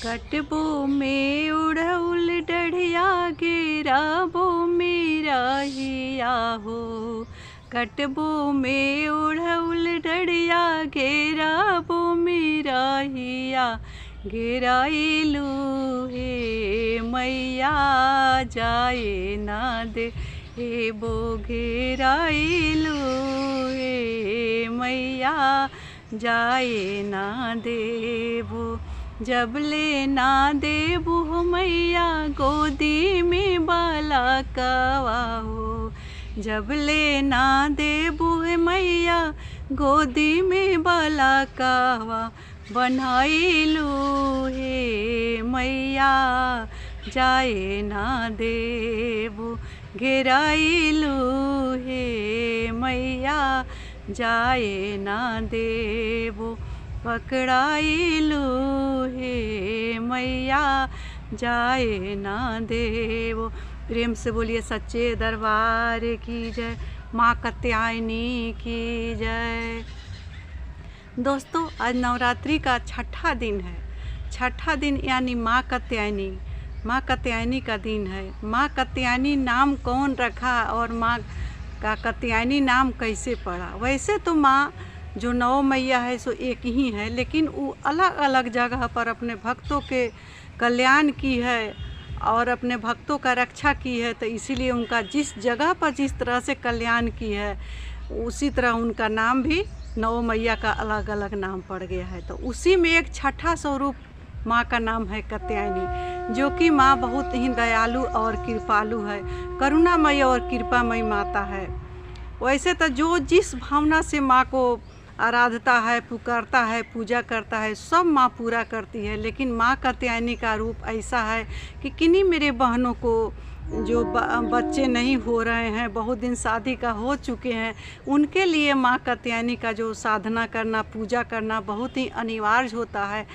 कटबो में उड़उल डढ़िया गिराबो मेरा हिया हो। कटबो में उड़उल डढ़िया घेराबो मेरा हिया। घेराइलू हे मैया जाए ना दे हे बो। घेराइलू हे मैया जाए ना देबो। जबले ना देबू मैया गोदी में बाला कवा हो। जबले ना देबू मैया गोदी में बाला कवा। बनाइलू हे मैया जाए ना देबू। घेराइलू हे मैया जाए ना देबू। पकड़ाइलू हे मैया जाए ना देवो। प्रेम से बोलिए सच्चे दरबार की जय, माँ कात्यायनी की जय। दोस्तों, आज नवरात्रि का छठा दिन है। छठा दिन यानी माँ कात्यायनी, माँ कात्यायनी का दिन है। माँ कात्यायनी नाम कौन रखा और माँ का कात्यायनी नाम कैसे पड़ा? वैसे तो माँ जो नौ मैया है सो एक ही है, लेकिन वो अलग अलग जगह पर अपने भक्तों के कल्याण की है और अपने भक्तों का रक्षा की है। तो इसीलिए उनका जिस जगह पर जिस तरह से कल्याण की है उसी तरह उनका नाम भी नौ मैया का अलग अलग नाम पड़ गया है। तो उसी में एक छठा स्वरूप माँ का नाम है कात्यायनी, जो कि माँ बहुत ही दयालु और कृपालु है, करुणामय और कृपामयी माता है। वैसे तो जो जिस भावना से माँ को आराधता है, पुकारता है, पूजा करता है, सब माँ पूरा करती है। लेकिन माँ कात्यायनी का रूप ऐसा है कि किन्हीं मेरे बहनों को जो बच्चे नहीं हो रहे हैं, बहुत दिन शादी का हो चुके हैं, उनके लिए माँ कात्यायनी का जो साधना करना, पूजा करना बहुत ही अनिवार्य होता है।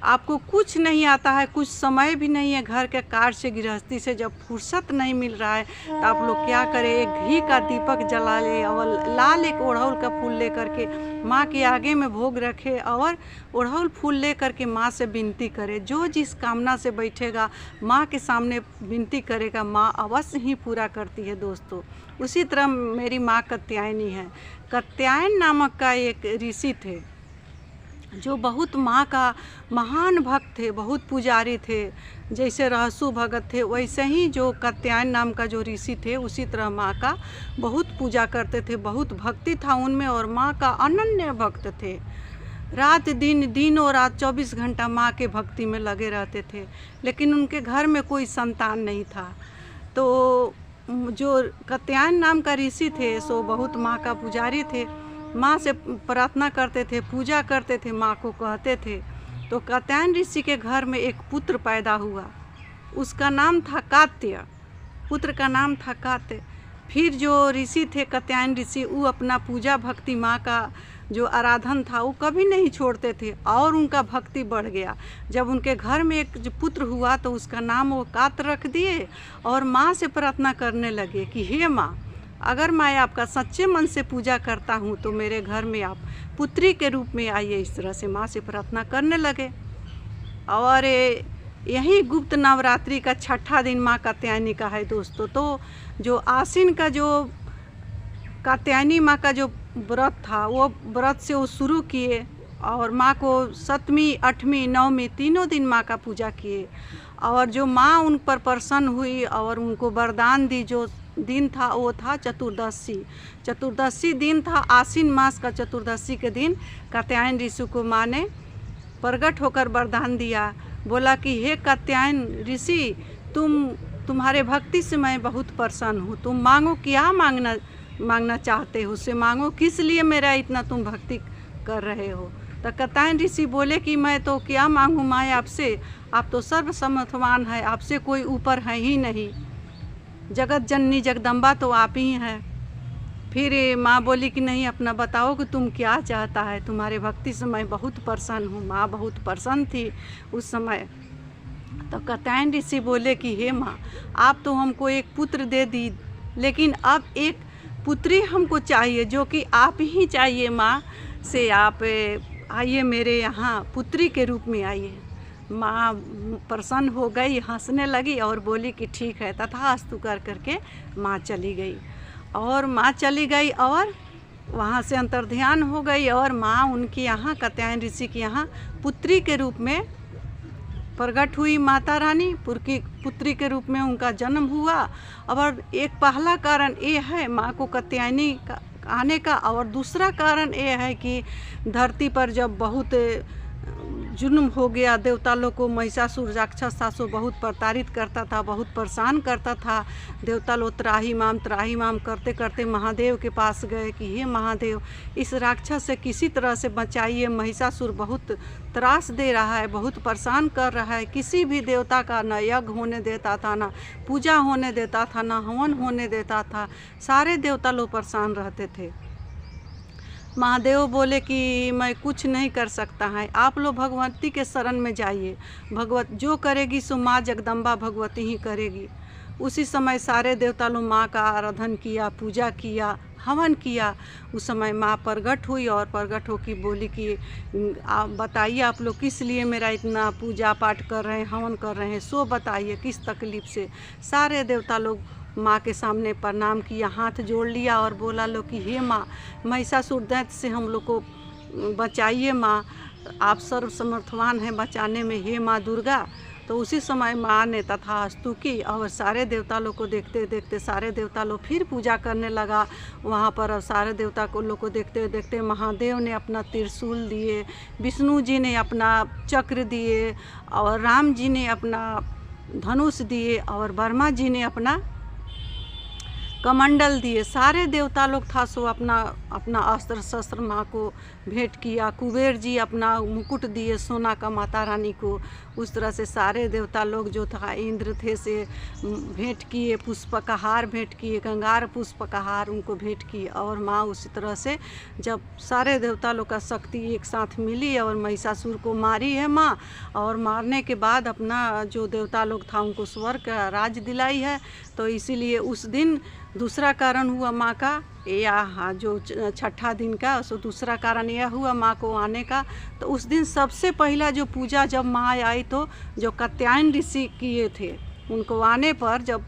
आपको कुछ नहीं आता है, कुछ समय भी नहीं है, घर के कार्य से गृहस्थी से जब फुर्सत नहीं मिल रहा है तो आप लोग क्या करें, एक घी का दीपक जला ले और लाल एक ओढ़ौल का फूल ले करके माँ के आगे में भोग रखे और ओढ़ौल फूल ले करके माँ से विनती करे। जो जिस कामना से बैठेगा माँ के सामने विनती करेगा, माँ अवश्य ही पूरा करती है। दोस्तों, उसी तरह मेरी माँ कात्यायनी है। कात्यायन नामक का एक ऋषि थे जो बहुत माँ का महान भक्त थे, बहुत पुजारी थे। जैसे रहसु भगत थे, वैसे ही जो कात्यायन नाम का जो ऋषि थे उसी तरह माँ का बहुत पूजा करते थे, बहुत भक्ति था उनमें और माँ का अनन्य भक्त थे। रात दिन, दिन और रात 24 घंटा माँ के भक्ति में लगे रहते थे। लेकिन उनके घर में कोई संतान नहीं था। तो जो कात्यायन नाम का ऋषि थे सो बहुत माँ का पुजारी थे, माँ से प्रार्थना करते थे, पूजा करते थे, माँ को कहते थे। तो कात्यायन ऋषि के घर में एक पुत्र पैदा हुआ, उसका नाम था कात्य। पुत्र का नाम था कात्य। फिर जो ऋषि थे कात्यायन ऋषि, वो अपना पूजा भक्ति माँ का जो आराधन था वो कभी नहीं छोड़ते थे और उनका भक्ति बढ़ गया। जब उनके घर में एक जो पुत्र हुआ तो उसका नाम वो कात्य रख दिए और माँ से प्रार्थना करने लगे कि हे माँ, अगर मैं आपका सच्चे मन से पूजा करता हूँ तो मेरे घर में आप पुत्री के रूप में आइए। इस तरह से माँ से प्रार्थना करने लगे। और यही गुप्त नवरात्रि का छठा दिन माँ कात्यायनी का है। दोस्तों, तो जो आश्विन का जो कात्यायनी माँ का जो व्रत था वो व्रत से वो शुरू किए और माँ को 7वीं, 8वीं, 9वीं तीनों दिन माँ का पूजा किए। और जो माँ उन पर प्रसन्न हुई और उनको वरदान दी, जो दिन था वो था चतुर्दशी। चतुर्दशी दिन था, आश्विन मास का चतुर्दशी के दिन कात्यायन ऋषि को माँ ने प्रकट होकर वरदान दिया। बोला कि हे कात्यायन ऋषि, तुम्हारे भक्ति से मैं बहुत प्रसन्न हूँ। तुम मांगो, क्या मांगना चाहते हो उससे मांगो, किस लिए मेरा इतना तुम भक्ति कर रहे हो। तो कात्यायन ऋषि बोले कि मैं तो क्या मांगूँ माँ आपसे, आप तो सर्वसमर्थवान है, आपसे कोई ऊपर है ही नहीं, जगत जननी जगदम्बा तो आप ही हैं। फिर माँ बोली कि नहीं, अपना बताओ कि तुम क्या चाहता है, तुम्हारे भक्ति से मैं बहुत प्रसन्न हूँ। माँ बहुत प्रसन्न थी उस समय। तो कात्यायन ऋषि बोले कि हे माँ, आप तो हमको एक पुत्र दे दी, लेकिन अब एक पुत्री हमको चाहिए, जो कि आप ही चाहिए। माँ से आप आइए मेरे यहाँ, पुत्री के रूप में आइए। माँ प्रसन्न हो गई, हंसने लगी और बोली कि ठीक है, तथास्तु कर करके माँ चली गई। और माँ चली गई और वहाँ से अंतर्ध्यान हो गई और माँ उनके यहाँ कात्यायन ऋषि के यहाँ पुत्री के रूप में प्रकट हुई। माता रानी पुत्री के रूप में उनका जन्म हुआ। और एक पहला कारण ये है माँ को कात्यायनी आने का, और दूसरा कारण ये है कि धरती पर जब बहुत जुल्म हो गया, देवता लोग को महिषासुर राक्षस था सो बहुत प्रताड़ित करता था, बहुत परेशान करता था। देवता लोग त्राही माम करते करते महादेव के पास गए कि हे महादेव, इस राक्षस से किसी तरह से बचाइए, महिषासुर बहुत त्रास दे रहा है, बहुत परेशान कर रहा है। किसी भी देवता का न यज्ञ होने देता था, ना पूजा होने देता था, ना हवन होने देता था। सारे देवता लोग परेशान रहते थे। महादेव बोले कि मैं कुछ नहीं कर सकता है, आप लोग भगवती के शरण में जाइए, भगवत जो करेगी सो माँ जगदम्बा भगवती ही करेगी। उसी समय सारे देवता लोग माँ का आराधन किया, पूजा किया, हवन किया। उस समय माँ प्रकट हुई और प्रकट हो की बोली कि आप बताइए, आप लोग किस लिए मेरा इतना पूजा पाठ कर रहे हैं, हवन कर रहे हैं, सो बताइए किस तकलीफ़ से। सारे देवता लोग माँ के सामने प्रणाम किया, हाथ जोड़ लिया और बोला लो कि हे माँ, महिषासुर दैत्य से हम लोग को बचाइए माँ, आप सर्वसमर्थवान हैं बचाने में, हे माँ दुर्गा। तो उसी समय माँ ने तथास्तु की और सारे देवता लोग को देखते देखते सारे देवता लोग फिर पूजा करने लगा वहाँ पर। और सारे देवता को लोग को देखते देखते महादेव ने अपना त्रिशूल दिए, विष्णु जी ने अपना चक्र दिए, और राम जी ने अपना धनुष दिए, और ब्रह्मा जी ने अपना कमंडल दिए। सारे देवता लोग था सो अपना अपना अस्त्र शस्त्र माँ को भेंट किया। कुबेर जी अपना मुकुट दिए सोना का माता रानी को। उस तरह से सारे देवता लोग जो था, इंद्र थे से भेंट किए, पुष्प का हार भेंट किए, कंगार पुष्प का हार उनको भेंट किए। और माँ उसी तरह से जब सारे देवता लोग का शक्ति एक साथ मिली और महिषासुर को मारी है माँ, और मारने के बाद अपना जो देवता लोग था उनको स्वर्ग का राज दिलाई है। तो इसीलिए उस दिन दूसरा कारण हुआ माँ का, या जो छठा दिन का, सो दूसरा कारण यह हुआ माँ को आने का। तो उस दिन सबसे पहला जो पूजा जब माँ आई तो जो कात्यायन ऋषि किए थे, उनको आने पर जब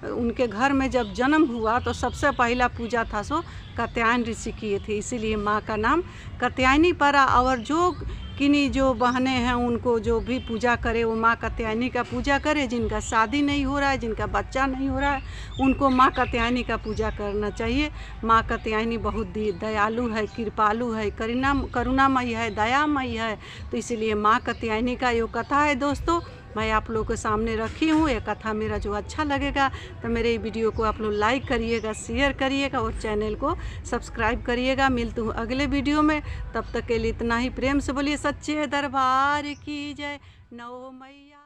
उनके घर में जब जन्म हुआ तो सबसे पहला पूजा था सो कात्यायन ऋषि किए थे। इसीलिए माँ का नाम कात्यायनी पड़ा। और जो किन्हीं जो बहनें हैं उनको जो भी पूजा करे वो माँ कात्यायनी का पूजा करे। जिनका शादी नहीं हो रहा है, जिनका बच्चा नहीं हो रहा है, उनको माँ कात्यायनी का पूजा करना चाहिए। माँ कात्यायनी बहुत दयालु है, कृपालु है, करुणामयी है, दयामयी है। तो इसीलिए माँ कात्यायनी का ये कथा है दोस्तों, मैं आप लोगों के सामने रखी हूँ। ये कथा मेरा जो अच्छा लगेगा तो मेरे वीडियो को आप लोग लाइक करिएगा, शेयर करिएगा और चैनल को सब्सक्राइब करिएगा। मिलती हूँ अगले वीडियो में, तब तक के लिए इतना ही। प्रेम से बोलिए सच्चे दरबार की जय। नौ मैया।